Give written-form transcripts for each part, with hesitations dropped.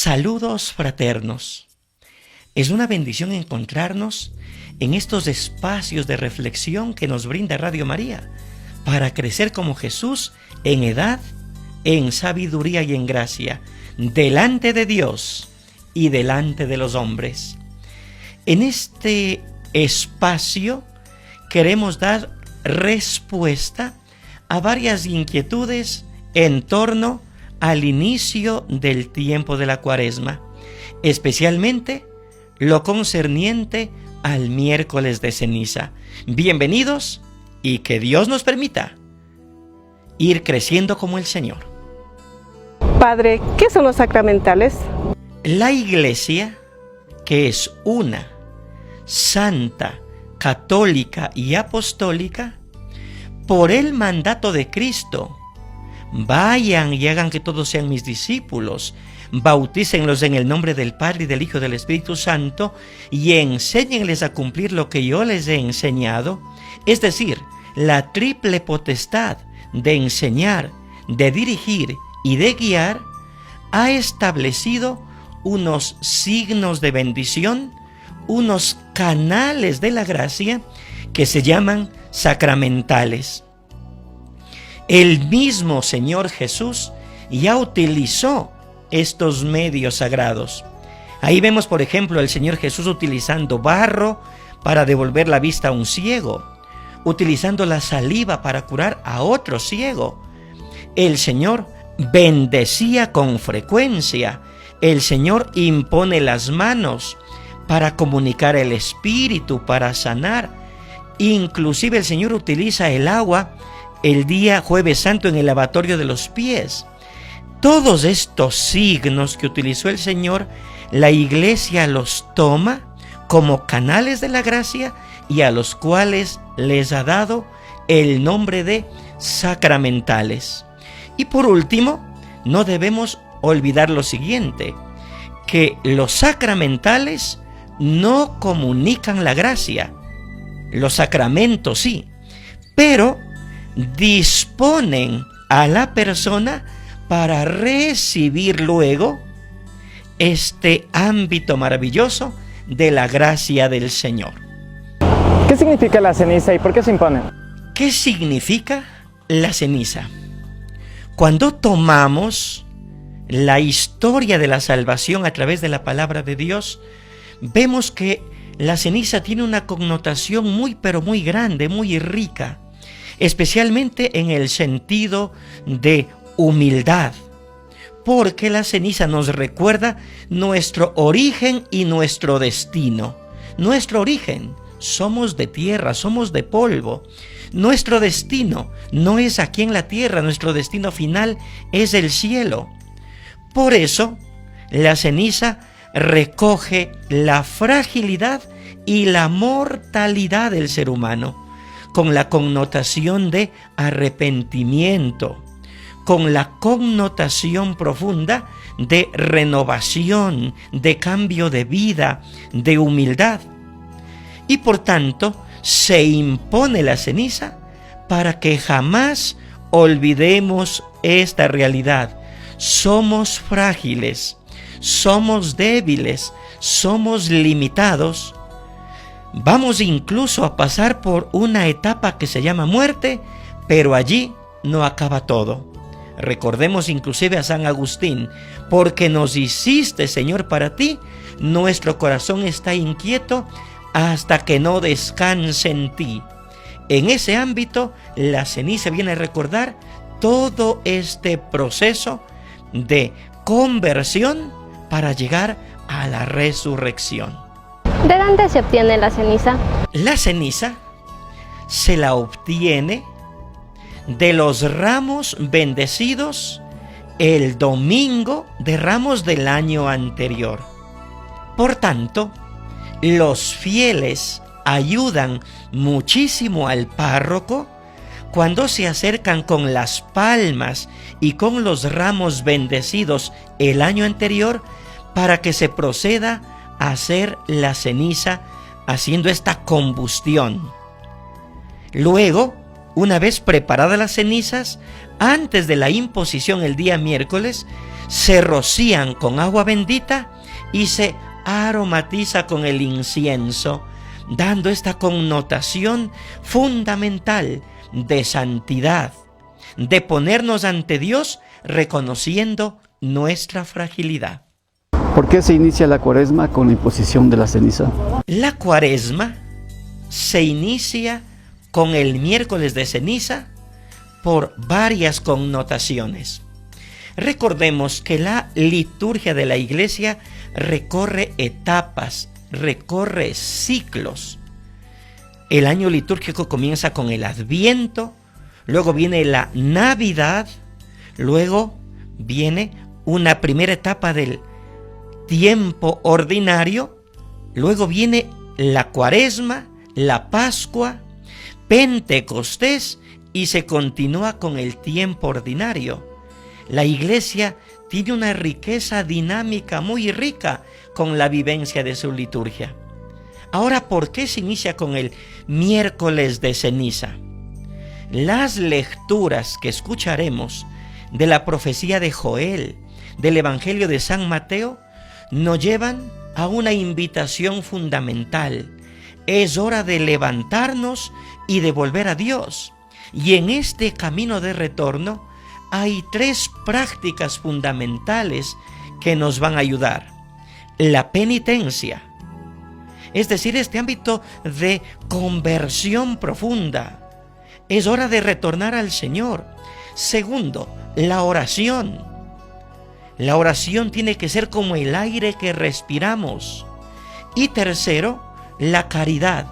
Saludos fraternos. Es una bendición encontrarnos en estos espacios de reflexión que nos brinda Radio María para crecer como Jesús en edad, en sabiduría y en gracia, delante de Dios y delante de los hombres. En este espacio queremos dar respuesta a varias inquietudes en torno al inicio del tiempo de la Cuaresma, especialmente lo concerniente al miércoles de ceniza. Bienvenidos y que Dios nos permita ir creciendo como el Señor. Padre, ¿qué son los sacramentales? La Iglesia, que es una, santa, católica y apostólica, por el mandato de Cristo, vayan y hagan que todos sean mis discípulos, bautícenlos en el nombre del Padre y del Hijo y del Espíritu Santo y enséñenles a cumplir lo que yo les he enseñado, es decir, la triple potestad de enseñar, de dirigir y de guiar, ha establecido unos signos de bendición, unos canales de la gracia que se llaman sacramentales. El mismo Señor Jesús ya utilizó estos medios sagrados. Ahí vemos, por ejemplo, al Señor Jesús utilizando barro para devolver la vista a un ciego, utilizando la saliva para curar a otro ciego. El Señor bendecía con frecuencia. El Señor impone las manos para comunicar el Espíritu, para sanar. Inclusive el Señor utiliza el agua el día Jueves Santo en el lavatorio de los pies. Todos estos signos que utilizó el Señor, la Iglesia los toma como canales de la gracia y a los cuales les ha dado el nombre de sacramentales. Y por último, no debemos olvidar lo siguiente, que los sacramentales no comunican la gracia. Los sacramentos sí, pero disponen a la persona para recibir luego este ámbito maravilloso de la gracia del Señor. ¿Qué significa la ceniza y por qué se impone? ¿Qué significa la ceniza? Cuando tomamos la historia de la salvación a través de la palabra de Dios, vemos que la ceniza tiene una connotación muy pero muy grande, muy rica, especialmente en el sentido de humildad, porque la ceniza nos recuerda nuestro origen y nuestro destino. Nuestro origen, somos de tierra, somos de polvo. Nuestro destino no es aquí en la tierra, nuestro destino final es el cielo. Por eso, la ceniza recoge la fragilidad y la mortalidad del ser humano, con la connotación de arrepentimiento, con la connotación profunda de renovación, de cambio de vida, de humildad. Y por tanto, se impone la ceniza para que jamás olvidemos esta realidad. Somos frágiles, somos débiles, somos limitados. Vamos incluso a pasar por una etapa que se llama muerte, pero allí no acaba todo. Recordemos inclusive a San Agustín: porque nos hiciste, Señor, para ti, nuestro corazón está inquieto hasta que no descanse en ti. En ese ámbito, la ceniza viene a recordar todo este proceso de conversión para llegar a la resurrección. ¿De dónde se obtiene la ceniza? La ceniza se la obtiene de los ramos bendecidos el domingo de Ramos del año anterior. Por tanto, los fieles ayudan muchísimo al párroco cuando se acercan con las palmas y con los ramos bendecidos el año anterior para que se proceda a hacer la ceniza haciendo esta combustión. Luego, Una vez preparadas las cenizas, antes de la imposición el día miércoles, se rocían con agua bendita y se aromatiza con el incienso, dando esta connotación fundamental de santidad, de ponernos ante Dios reconociendo nuestra fragilidad. ¿Por qué se inicia la Cuaresma con la imposición de la ceniza? La Cuaresma se inicia con el miércoles de ceniza por varias connotaciones. Recordemos que la liturgia de la Iglesia recorre etapas, recorre ciclos. El año litúrgico comienza con el Adviento, luego viene la Navidad, luego viene una primera etapa del tiempo ordinario, luego viene la Cuaresma, la Pascua, Pentecostés y se continúa con el tiempo ordinario. La Iglesia tiene una riqueza dinámica muy rica con la vivencia de su liturgia. Ahora, ¿por qué se inicia con el miércoles de ceniza? Las lecturas que escucharemos de la profecía de Joel, del Evangelio de San Mateo, nos llevan a una invitación fundamental. Es hora de levantarnos y de volver a Dios. Y en este camino de retorno hay tres prácticas fundamentales que nos van a ayudar. La penitencia, es decir, este ámbito de conversión profunda. Es hora de retornar al Señor. Segundo, la oración. La oración tiene que ser como el aire que respiramos. Y tercero, la caridad,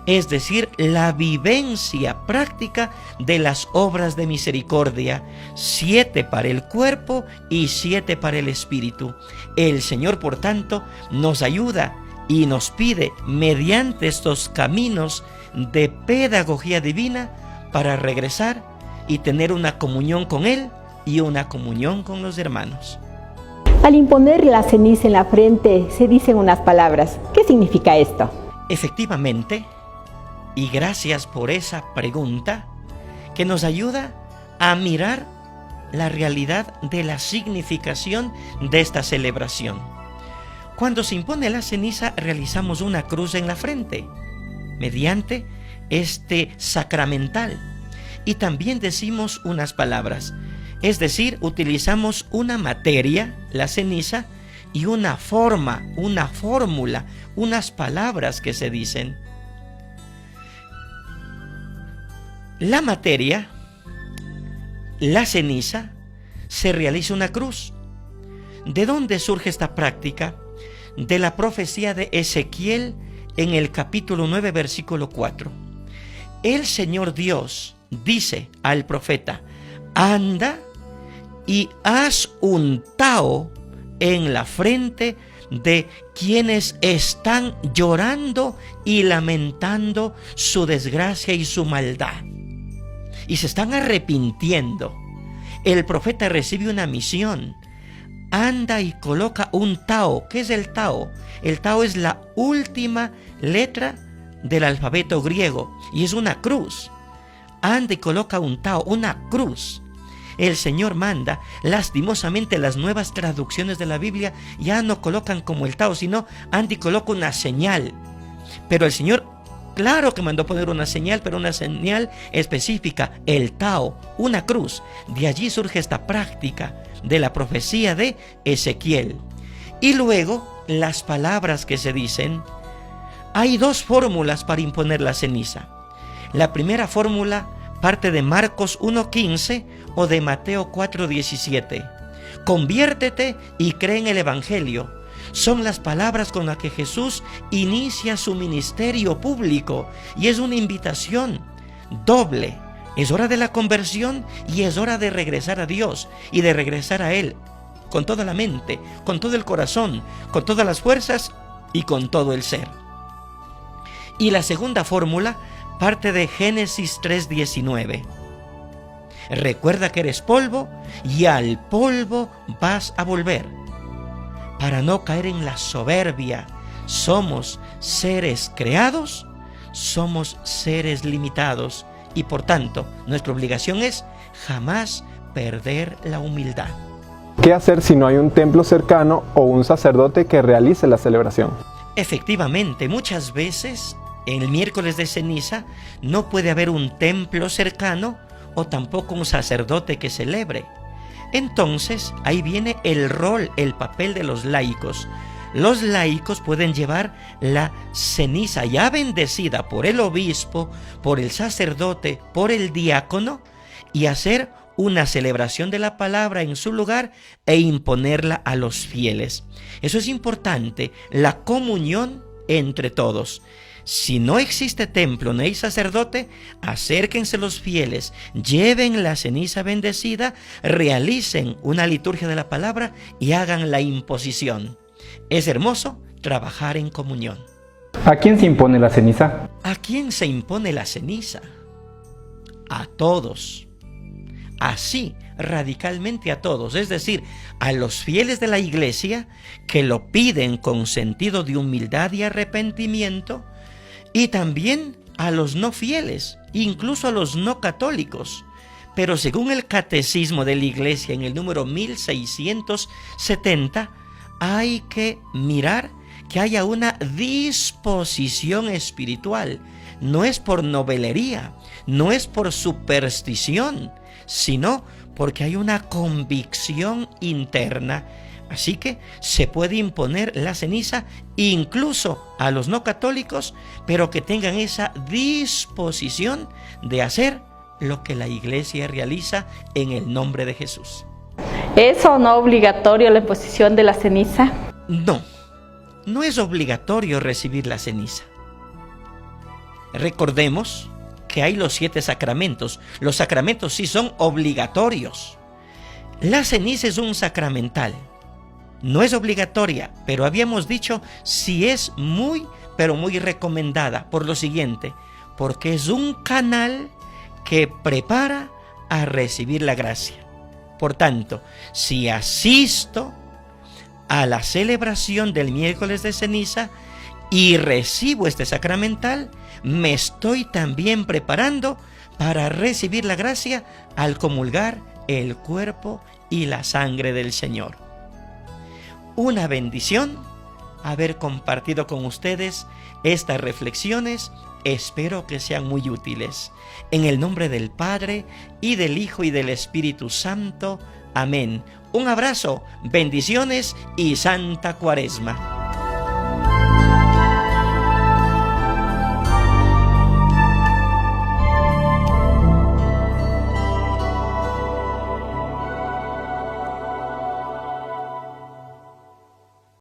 es decir, la vivencia práctica de las obras de misericordia, 7 para el cuerpo y 7 para el espíritu. El Señor, por tanto, nos ayuda y nos pide, mediante estos caminos de pedagogía divina, para regresar y tener una comunión con Él y una comunión con los hermanos. Al imponer la ceniza en la frente se dicen unas palabras. ¿Qué significa esto? Efectivamente, y gracias por esa pregunta que nos ayuda a mirar la realidad de la significación de esta celebración. Cuando se impone la ceniza, realizamos una cruz en la frente, mediante este sacramental. Y también decimos unas palabras, es decir, utilizamos una materia, la ceniza, y una forma, una fórmula, unas palabras que se dicen. La materia, la ceniza, se realiza una cruz. ¿De dónde surge esta práctica? De la profecía de Ezequiel en el capítulo 9, versículo 4. El Señor Dios dice al profeta: anda y haz un taho en la frente de quienes están llorando y lamentando su desgracia y su maldad, y se están arrepintiendo. El profeta recibe una misión. Anda y coloca un taho. ¿Qué es el taho? El taho es la última letra del alfabeto griego y es una cruz. Anda y coloca un taho, una cruz. El Señor manda. Lastimosamente, las nuevas traducciones de la Biblia ya no colocan como el taho, sino anda y coloca una señal. Pero el Señor, claro que mandó poner una señal, pero una señal específica, el taho, una cruz. De allí surge esta práctica de la profecía de Ezequiel. Y luego, las palabras que se dicen. Hay dos fórmulas para imponer la ceniza. La primera fórmula parte de Marcos 1:15 o de Mateo 4:17. Conviértete y cree en el Evangelio. Son las palabras con las que Jesús inicia su ministerio público y es una invitación doble. Es hora de la conversión y es hora de regresar a Dios y de regresar a Él con toda la mente, con todo el corazón, con todas las fuerzas y con todo el ser. Y la segunda fórmula parte de Génesis 3:19. Recuerda que eres polvo y al polvo vas a volver. Para no caer en la soberbia, somos seres creados, somos seres limitados y por tanto nuestra obligación es jamás perder la humildad. ¿Qué hacer si no hay un templo cercano o un sacerdote que realice la celebración? Efectivamente, muchas veces en el miércoles de ceniza no puede haber un templo cercano o tampoco un sacerdote que celebre. Entonces ahí viene el rol, el papel de los laicos. Los laicos pueden llevar la ceniza ya bendecida por el obispo, por el sacerdote, por el diácono y hacer una celebración de la palabra en su lugar e imponerla a los fieles. Eso es importante, la comunión entre todos. Si no existe templo, no hay sacerdote, acérquense los fieles, lleven la ceniza bendecida, realicen una liturgia de la palabra y hagan la imposición. Es hermoso trabajar en comunión. ¿A quién se impone la ceniza? ¿A quién se impone la ceniza? A todos. Así, radicalmente a todos, es decir, a los fieles de la iglesia que lo piden con sentido de humildad y arrepentimiento, y también a los no fieles, incluso a los no católicos. Pero según el Catecismo de la Iglesia en el número 1670, hay que mirar que haya una disposición espiritual. No es por novelería, no es por superstición, sino porque hay una convicción interna. Así que se puede imponer la ceniza incluso a los no católicos, pero que tengan esa disposición de hacer lo que la iglesia realiza en el nombre de Jesús. ¿Es o no obligatorio la imposición de la ceniza? No, no es obligatorio recibir la ceniza. Recordemos que hay los 7 sacramentos. Los sacramentos sí son obligatorios. La ceniza es un sacramental. No es obligatoria, pero habíamos dicho si es muy, pero muy recomendada. Por lo siguiente, porque es un canal que prepara a recibir la gracia. Por tanto, si asisto a la celebración del miércoles de ceniza y recibo este sacramental, me estoy también preparando para recibir la gracia al comulgar el cuerpo y la sangre del Señor. Una bendición haber compartido con ustedes estas reflexiones. Espero que sean muy útiles. En el nombre del Padre, y del Hijo, y del Espíritu Santo. Amén. Un abrazo, bendiciones y Santa Cuaresma.